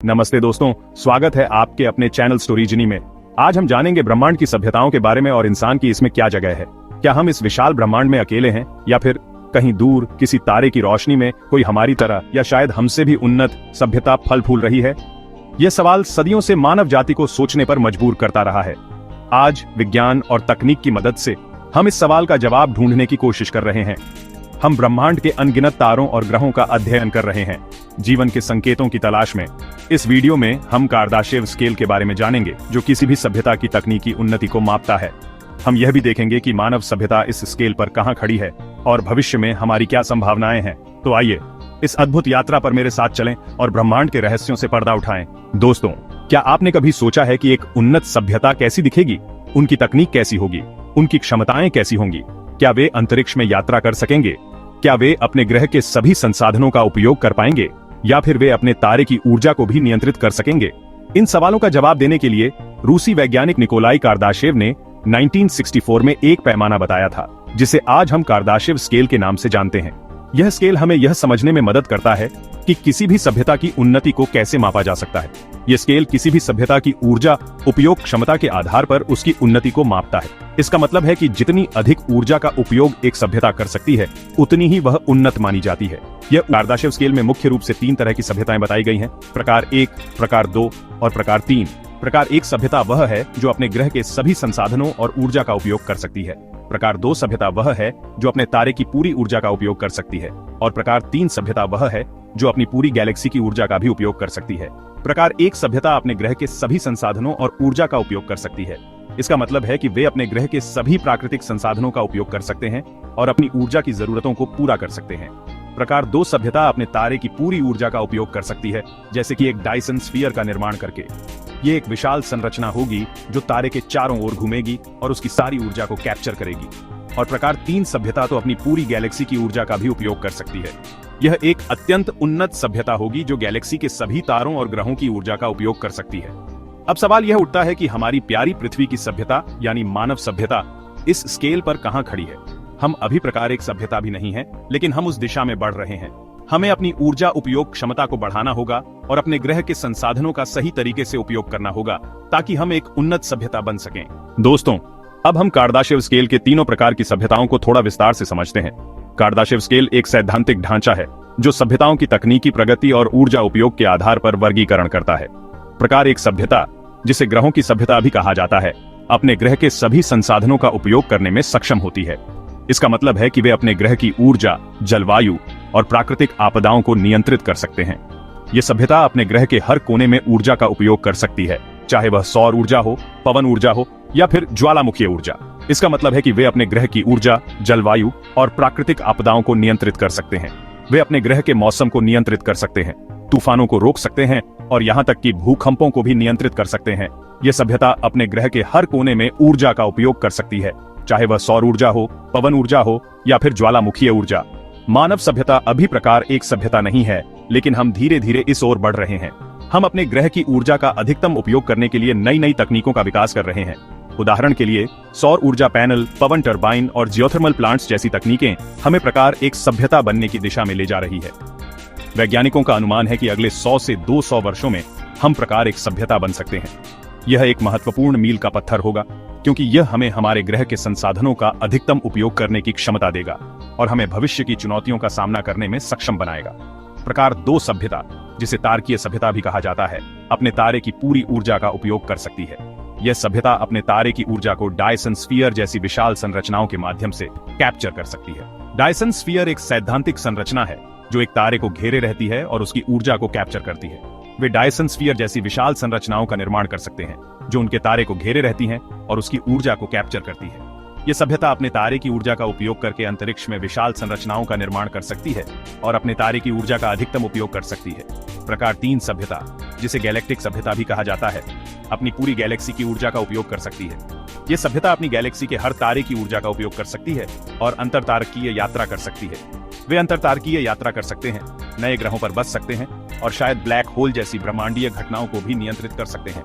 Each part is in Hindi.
नमस्ते दोस्तों, स्वागत है आपके अपने चैनल स्टोरीजनी में। आज हम जानेंगे ब्रह्मांड की सभ्यताओं के बारे में और इंसान की इसमें क्या जगह है। क्या हम इस विशाल ब्रह्मांड में अकेले हैं या फिर कहीं दूर किसी तारे की रोशनी में कोई हमारी तरह या शायद हमसे भी उन्नत सभ्यता फल फूल रही है? यह सवाल सदियों से मानव जाति को सोचने पर मजबूर करता रहा है। आज विज्ञान और तकनीक की मदद से हम इस सवाल का जवाब ढूंढने की कोशिश कर रहे हैं। हम ब्रह्मांड के अनगिनत तारों और ग्रहों का अध्ययन कर रहे हैं, जीवन के संकेतों की तलाश में। इस वीडियो में हम कार्दाशेव स्केल के बारे में जानेंगे, जो किसी भी सभ्यता की तकनीकी उन्नति को मापता है। हम यह भी देखेंगे कि मानव सभ्यता इस स्केल पर कहां खड़ी है और भविष्य में हमारी क्या संभावनाएं हैं। तो आइए इस अद्भुत यात्रा पर मेरे साथ चलें और ब्रह्मांड के रहस्यों से पर्दा उठाएं। दोस्तों, क्या आपने कभी सोचा है कि एक उन्नत सभ्यता कैसी दिखेगी? उनकी तकनीक कैसी होगी? उनकी क्षमताएं कैसी होंगी? क्या वे अंतरिक्ष में यात्रा कर सकेंगे? क्या वे अपने ग्रह के सभी संसाधनों का उपयोग कर पाएंगे या फिर वे अपने तारे की ऊर्जा को भी नियंत्रित कर सकेंगे? इन सवालों का जवाब देने के लिए रूसी वैज्ञानिक निकोलाई कार्दाशेव ने 1964 में एक पैमाना बताया था, जिसे आज हम कार्दाशेव स्केल के नाम से जानते हैं। यह स्केल हमें यह समझने में मदद करता है कि किसी भी सभ्यता की उन्नति को कैसे मापा जा सकता है। यह स्केल किसी भी सभ्यता की ऊर्जा उपयोग क्षमता के आधार पर उसकी उन्नति को मापता है। इसका मतलब है कि जितनी अधिक ऊर्जा का उपयोग एक सभ्यता कर सकती है, उतनी ही वह उन्नत मानी जाती है। यह कार्दाशेव स्केल में मुख्य रूप से 3 तरह की सभ्यताएं बताई गई हैं: प्रकार 1, प्रकार 2 और प्रकार 3। प्रकार 1 सभ्यता वह है जो अपने ग्रह के सभी संसाधनों और ऊर्जा का उपयोग कर सकती है। प्रकार 2 सभ्यता वह है जो अपने तारे की पूरी ऊर्जा का उपयोग कर सकती है। और प्रकार 3 सभ्यता वह है जो अपनी पूरी गैलेक्सी की ऊर्जा का भी उपयोग कर सकती है। प्रकार 1 सभ्यता अपने ग्रह के सभी संसाधनों और ऊर्जा का उपयोग कर सकती है। इसका मतलब है कि वे अपने ग्रह के सभी प्राकृतिक संसाधनों का उपयोग कर सकते हैं और अपनी ऊर्जा की जरूरतों को पूरा कर सकते हैं। प्रकार 2 सभ्यता अपने तारे की पूरी ऊर्जा का उपयोग कर सकती है, जैसे कि एक डायसन स्फीयर का निर्माण करके। ये एक विशाल संरचना होगी जो तारे के चारों ओर घूमेगी और उसकी सारी ऊर्जा को कैप्चर करेगी। और प्रकार 3 सभ्यता तो अपनी पूरी गैलेक्सी की ऊर्जा का भी उपयोग कर सकती है। यह एक अत्यंत उन्नत सभ्यता होगी जो गैलेक्सी के सभी तारों और ग्रहों की ऊर्जा का उपयोग कर सकती है। अब सवाल यह उठता है कि हमारी प्यारी पृथ्वी की सभ्यता यानी मानव सभ्यता इस स्केल पर कहां खड़ी है? हम अभी प्रकार 1 सभ्यता भी नहीं है, लेकिन हम उस दिशा में बढ़ रहे हैं। हमें अपनी ऊर्जा उपयोग क्षमता को बढ़ाना होगा और अपने ग्रह के संसाधनों का सही तरीके से उपयोग करना होगा ताकि हम एक उन्नत सभ्यता बन सकें। दोस्तों, अब हम कार्दाशेव स्केल के तीनों प्रकार की सभ्यताओं को थोड़ा विस्तार से समझते हैं। कार्दाशेव स्केल एक सैद्धांतिक ढांचा है जो सभ्यताओं की तकनीकी प्रगति और ऊर्जा उपयोग के आधार पर वर्गीकरण करता है। प्रकार 1 सभ्यता, जिसे ग्रहों की सभ्यता भी कहा जाता है, अपने ग्रह के सभी संसाधनों का उपयोग करने में सक्षम होती है। इसका मतलब है कि वे अपने ग्रह की ऊर्जा, जलवायु और प्राकृतिक आपदाओं को नियंत्रित कर सकते हैं। ये सभ्यता अपने ग्रह के हर कोने में ऊर्जा का उपयोग कर सकती है, चाहे वह सौर ऊर्जा हो, पवन ऊर्जा हो या फिर ज्वालामुखी ऊर्जा। इसका मतलब है कि वे अपने ग्रह की ऊर्जा, जलवायु और प्राकृतिक आपदाओं को नियंत्रित कर सकते हैं। वे अपने ग्रह के मौसम को नियंत्रित कर सकते हैं, तूफानों को रोक सकते हैं और यहाँ तक कि भूकंपों को भी नियंत्रित कर सकते हैं। ये सभ्यता अपने ग्रह के हर कोने में ऊर्जा का उपयोग कर सकती है, चाहे वह सौर ऊर्जा हो, पवन ऊर्जा हो या फिर ज्वालामुखी ऊर्जा। मानव सभ्यता अभी प्रकार 1 सभ्यता नहीं है, लेकिन हम धीरे धीरे इस ओर बढ़ रहे हैं। हम अपने ग्रह की ऊर्जा का अधिकतम उपयोग करने के लिए नई नई तकनीकों का विकास कर रहे हैं। उदाहरण के लिए सौर ऊर्जा पैनल, पवन टरबाइन और जियोथर्मल प्लांट्स जैसी तकनीकें हमें प्रकार 1 सभ्यता बनने की दिशा में ले जा रही है। वैज्ञानिकों का अनुमान है कि अगले 100 से 200 वर्षों में हम प्रकार 1 सभ्यता बन सकते हैं। यह एक महत्वपूर्ण मील का पत्थर होगा, क्योंकि यह हमें हमारे ग्रह के संसाधनों का अधिकतम उपयोग करने की क्षमता देगा और हमें भविष्य की चुनौतियों का सामना करने में सक्षम बनाएगा। प्रकार 2 सभ्यता, जिसे तारकीय सभ्यता भी कहा जाता है, अपने तारे की पूरी ऊर्जा का उपयोग कर सकती है। यह सभ्यता अपने तारे की ऊर्जा को डायसन स्फीयर जैसी विशाल संरचनाओं के माध्यम से कैप्चर कर सकती है। डायसन स्फीयर एक सैद्धांतिक संरचना है जो एक तारे को घेरे रहती है और उसकी ऊर्जा को कैप्चर करती है। वे डायसन स्फीयर जैसी विशाल संरचनाओं का निर्माण कर सकते हैं जो उनके तारे को घेरे रहती हैं और उसकी ऊर्जा को कैप्चर करती है। यह सभ्यता अपने तारे की ऊर्जा का उपयोग करके अंतरिक्ष में विशाल संरचनाओं का निर्माण कर सकती है और अपने तारे की ऊर्जा का अधिकतम उपयोग कर सकती है। प्रकार 3 सभ्यता, जिसे गैलेक्टिक सभ्यता भी कहा जाता है, अपनी पूरी गैलेक्सी की ऊर्जा का उपयोग कर सकती है। यह सभ्यता अपनी गैलेक्सी के हर तारे की ऊर्जा का उपयोग कर सकती है और अंतरतारकीय यात्रा कर सकती है। वे अंतरतारकीय यात्रा कर सकते हैं, नए ग्रहों पर बस सकते हैं और शायद ब्लैक होल जैसी ब्रह्मांडीय घटनाओं को भी नियंत्रित कर सकते हैं।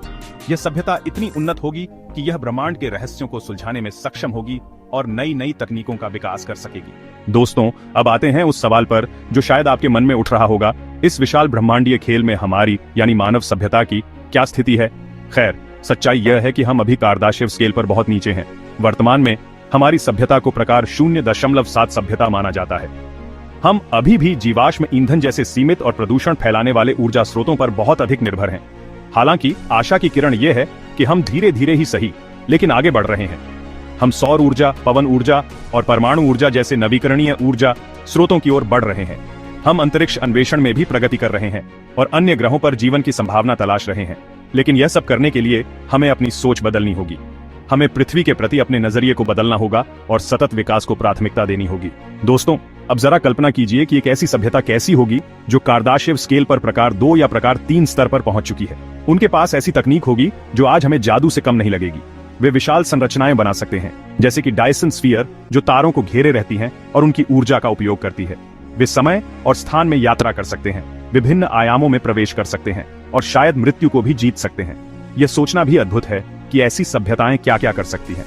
यह सभ्यता इतनी उन्नत होगी कि यह ब्रह्मांड के रहस्यों को सुलझाने में सक्षम होगी और नई नई तकनीकों का विकास कर सकेगी। दोस्तों, अब आते हैं उस सवाल पर जो शायद आपके मन में उठ रहा होगा इस विशाल ब्रह्मांडीय खेल में हमारी यानी मानव सभ्यता की क्या स्थिति है? खैर, सच्चाई यह है कि हम अभी कार्दाशेव स्केल पर बहुत नीचे हैं। वर्तमान में हमारी सभ्यता को प्रकार 0.7 सभ्यता माना जाता है। हम अभी भी जीवाश्म ईंधन जैसे सीमित और प्रदूषण फैलाने वाले ऊर्जा स्रोतों पर बहुत अधिक निर्भर हैं। हालांकि आशा की किरण यह है कि हम धीरे धीरे ही सही लेकिन आगे बढ़ रहे हैं। हम सौर ऊर्जा, पवन ऊर्जा और परमाणु ऊर्जा जैसे नवीकरणीय ऊर्जा स्रोतों की ओर बढ़ रहे हैं। हम अंतरिक्ष अन्वेषण में भी प्रगति कर रहे हैं और अन्य ग्रहों पर जीवन की संभावना तलाश रहे हैं। लेकिन यह सब करने के लिए हमें अपनी सोच बदलनी होगी। हमें पृथ्वी के प्रति अपने नजरिए को बदलना होगा और सतत विकास को प्राथमिकता देनी होगी। दोस्तों, अब जरा कल्पना कीजिए कि एक ऐसी सभ्यता कैसी होगी जो कार्दाशेव स्केल पर प्रकार 2 या प्रकार 3 स्तर पर पहुंच चुकी है। उनके पास ऐसी तकनीक होगी जो आज हमें जादू से कम नहीं लगेगी। वे विशाल संरचनाएं बना सकते हैं, जैसे कि डायसन स्फीयर जो तारों को घेरे रहती हैं और उनकी ऊर्जा का उपयोग करती है। वे समय और स्थान में यात्रा कर सकते हैं, विभिन्न आयामों में प्रवेश कर सकते हैं और शायद मृत्यु को भी जीत सकते हैं। यह सोचना भी अद्भुत है कि ऐसी सभ्यताएं क्या क्या कर सकती हैं।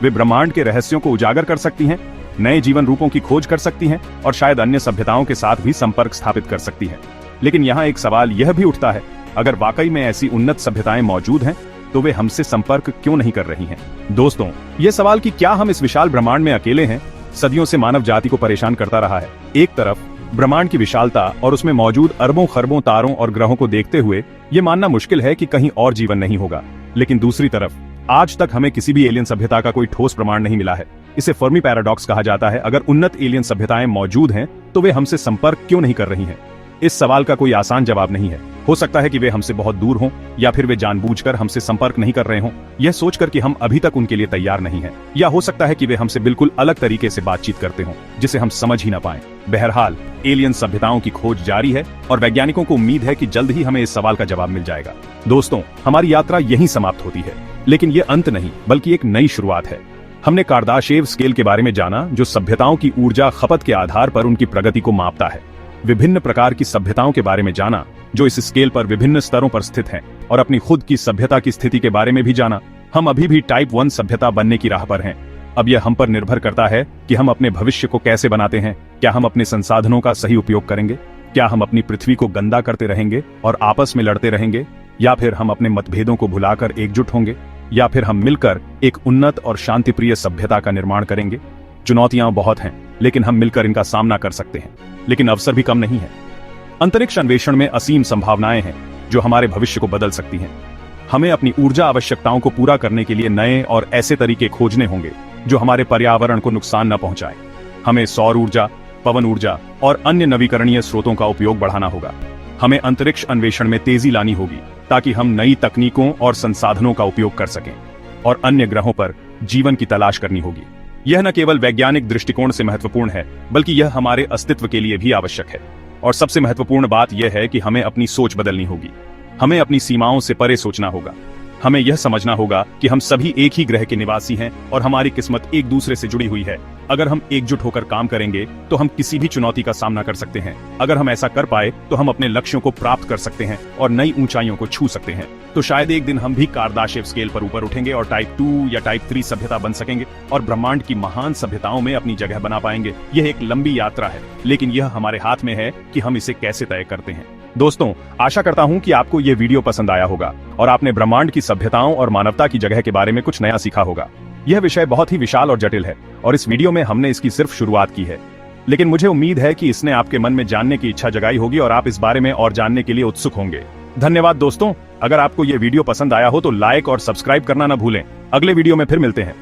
वे ब्रह्मांड के रहस्यों को उजागर कर सकती हैं, नए जीवन रूपों की खोज कर सकती हैं और शायद अन्य सभ्यताओं के साथ भी संपर्क स्थापित कर सकती हैं। लेकिन यहाँ एक सवाल यह भी उठता है, अगर वाकई में ऐसी उन्नत सभ्यताएं मौजूद हैं तो वे हमसे संपर्क क्यों नहीं कर रही हैं? दोस्तों, यह सवाल कि क्या हम इस विशाल ब्रह्मांड में अकेले हैं, सदियों से मानव जाति को परेशान करता रहा है। एक तरफ ब्रह्मांड की विशालता और उसमें मौजूद अरबों खरबों तारों और ग्रहों को देखते हुए यह मानना मुश्किल है कि कहीं और जीवन नहीं होगा। लेकिन दूसरी तरफ आज तक हमें किसी भी एलियन सभ्यता का कोई ठोस प्रमाण नहीं मिला है। इसे फर्मी पैराडॉक्स कहा जाता है। अगर उन्नत एलियन सभ्यताएं मौजूद हैं तो वे हमसे संपर्क क्यों नहीं कर रही हैं? इस सवाल का कोई आसान जवाब नहीं है। हो सकता है कि वे हमसे बहुत दूर हों या फिर वे जानबूझकर हमसे संपर्क नहीं कर रहे हों, यह सोचकर कि हम अभी तक उनके लिए तैयार नहीं हैं। या हो सकता है कि वे हमसे बिल्कुल अलग तरीके से बातचीत करते हों जिसे हम समझ ही ना पाएं। बहरहाल, एलियन सभ्यताओं की खोज जारी है और वैज्ञानिकों को उम्मीद है कि जल्द ही हमें इस सवाल का जवाब मिल जाएगा। दोस्तों, हमारी यात्रा यहीं समाप्त होती है, लेकिन यह अंत नहीं बल्कि एक नई शुरुआत है। हमने कार्दाशेव स्केल के बारे में जाना जो सभ्यताओं की ऊर्जा खपत के आधार पर उनकी प्रगति को मापता है। विभिन्न प्रकार की सभ्यताओं के बारे में जाना जो इस स्केल पर विभिन्न स्तरों पर स्थित हैं और अपनी खुद की सभ्यता की स्थिति के बारे में भी जाना। हम अभी भी टाइप 1 सभ्यता बनने की राह पर हैं। अब यह हम पर निर्भर करता है कि हम अपने भविष्य को कैसे बनाते हैं। क्या हम अपने संसाधनों का सही उपयोग करेंगे? क्या हम अपनी पृथ्वी को गंदा करते रहेंगे और आपस में लड़ते रहेंगे, या फिर हम अपने मतभेदों को भुलाकर एकजुट होंगे, या फिर हम मिलकर एक उन्नत और शांतिप्रिय सभ्यता का निर्माण करेंगे? चुनौतियां बहुत हैं, लेकिन हम मिलकर इनका सामना कर सकते हैं। लेकिन अवसर भी कम नहीं है। अंतरिक्ष अन्वेषण में असीम संभावनाएं हैं जो हमारे भविष्य को बदल सकती हैं। हमें अपनी ऊर्जा आवश्यकताओं को पूरा करने के लिए नए और ऐसे तरीके खोजने होंगे जो हमारे पर्यावरण को नुकसान न पहुंचाएं। हमें सौर ऊर्जा, पवन ऊर्जा और अन्य नवीकरणीय स्रोतों का उपयोग बढ़ाना होगा। हमें अंतरिक्ष अन्वेषण में तेजी लानी होगी ताकि हम नई तकनीकों और संसाधनों का उपयोग कर सकें और अन्य ग्रहों पर जीवन की तलाश करनी होगी। यह न केवल वैज्ञानिक दृष्टिकोण से महत्वपूर्ण है, बल्कि यह हमारे अस्तित्व के लिए भी आवश्यक है। और सबसे महत्वपूर्ण बात यह है कि हमें अपनी सोच बदलनी होगी। हमें अपनी सीमाओं से परे सोचना होगा। हमें यह समझना होगा कि हम सभी एक ही ग्रह के निवासी हैं और हमारी किस्मत एक दूसरे से जुड़ी हुई है। अगर हम एकजुट होकर काम करेंगे तो हम किसी भी चुनौती का सामना कर सकते हैं। अगर हम ऐसा कर पाए तो हम अपने लक्ष्यों को प्राप्त कर सकते हैं और नई ऊंचाइयों को छू सकते हैं। तो शायद एक दिन हम भी कार्दाशेव स्केल पर ऊपर उठेंगे और टाइप 2 या टाइप 3 सभ्यता बन सकेंगे और ब्रह्मांड की महान सभ्यताओं में अपनी जगह बना पाएंगे। यह एक लंबी यात्रा है, लेकिन यह हमारे हाथ में है कि हम इसे कैसे तय करते हैं। दोस्तों, आशा करता हूं कि आपको यह वीडियो पसंद आया होगा और आपने ब्रह्मांड की सभ्यताओं और मानवता की जगह के बारे में कुछ नया सीखा होगा। यह विषय बहुत ही विशाल और जटिल है और इस वीडियो में हमने इसकी सिर्फ शुरुआत की है, लेकिन मुझे उम्मीद है कि इसने आपके मन में जानने की इच्छा जगाई होगी और आप इस बारे में और जानने के लिए उत्सुक होंगे। धन्यवाद दोस्तों। अगर आपको यह वीडियो पसंद आया हो तो लाइक और सब्सक्राइब करना न भूलें। अगले वीडियो में फिर मिलते हैं।